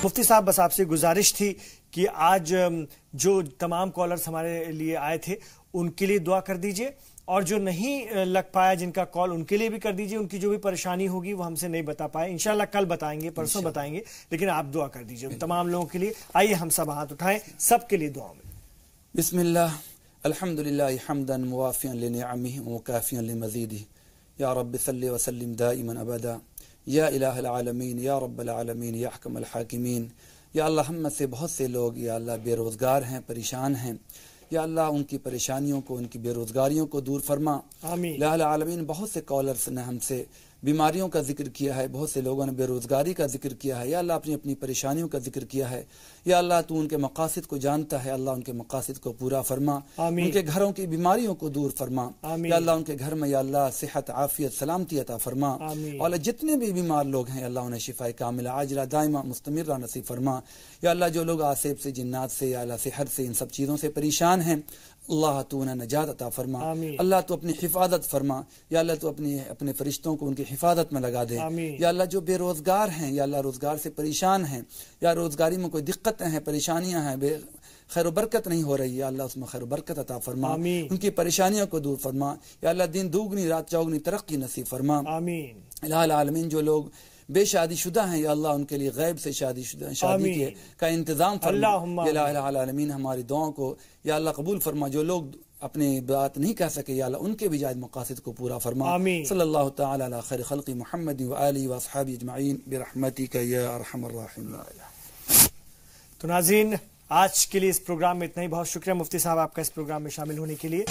मुफ्ती साहब, बस आपसे गुजारिश थी कि आज जो तमाम कॉलर्स हमारे लिए आए थे उनके लिए दुआ कर दीजिए, और जो नहीं लग पाया जिनका कॉल उनके लिए भी कर दीजिए। उनकी जो भी परेशानी होगी वो हमसे नहीं बता पाए, इंशाल्लाह कल बताएंगे, परसों बताएंगे, लेकिन आप दुआ कर दीजिए तमाम लोगों के लिए। आइए हम सब हाथ उठाएं, सबके लिए दुआ में। बिस्मिल्लाह, अल्हम्दुलिल्लाह हम्दन मुवाफियन लिनिअमिही व मुकाफियन लिमज़ीदिही, या रब्बि सल्लि व सल्लिम दाइमन अबदा, या इलाहल आलमीन, या रब्बल आलमीन, या अहकमल हाकिमीन। या अल्लाह, हम में से बहुत से लोग या अल्लाह बेरोज़गार हैं, परेशान हैं, या अल्लाह उनकी परेशानियों को, उनकी बेरोज़गारियों को दूर फरमा। आमीन। या अल्लाह आलमीन, बहुत से कॉलर्स ने हमसे बीमारियों का जिक्र किया है, बहुत से लोगों ने बेरोज़गारी का जिक्र किया है, या अल्लाह अपनी अपनी परेशानियों का जिक्र किया है। या अल्लाह तू उनके मकासद को जानता है, अल्लाह उनके मकासद को पूरा फरमा, उनके घरों की बीमारियों को दूर फरमा। या अल्लाह उनके घर में या अल्लाह सेहत, आफियत, सलामती अता फरमा। और जितने भी बीमार लोग हैं अल्लाह उन्हें शिफाए कामिला, आजिला, दाइमा, मुस्तमिरा नसीब फरमा। या अल्लाह जो लोग आसेब से, जिन्नात से, या अल्लाह सेहर से, इन सब चीज़ों से परेशान हैं, अल्लाह तू उन्हें नजात अता फरमा। अल्लाह तू अपनी हिफाजत फरमा। या अल्लाह तू अपने फरिश्तों को उनकी हिफाजत में लगा दे। या अल्लाह जो बेरोज़गार हैं, या अल्लाह रोज़गार से परेशान हैं, या रोज़गारी में कोई दिक्कतें हैं, परेशानियां हैं, खैर बरकत नहीं हो रही, या अल्लाह उसमें खैर बरकत अता फरमा, उनकी परेशानियों को दूर फरमा। या अल्लाह दिन दुगनी रात चौगनी तरक्की नसीब फरमा। आमीन। इलाहुल आलमीन, जो लोग बेशादीशुदा हैं या अल्लाह उनके लिए गैब से शादी का इंतज़ाम फरमा। या इलाहुल आलमीन, हमारी दुआओं को या अल्लाह कबूल फरमा। जो लोग अपनी बात नहीं कह सके या अल्लाह उनके भी जायज़ मकासद को पूरा फरमा। सल्लल्लाहु तआला अला खैर खल्क़ि मुहम्मद व आलिहि व अस्हाबिहि अजमईन बिरहमतिका या अरहमर राहिमीन। तो नाज़रीन, आज के लिए इस प्रोग्राम में इतना ही। बहुत शुक्रिया मुफ्ती साहब आपका इस प्रोग्राम में शामिल होने के लिए।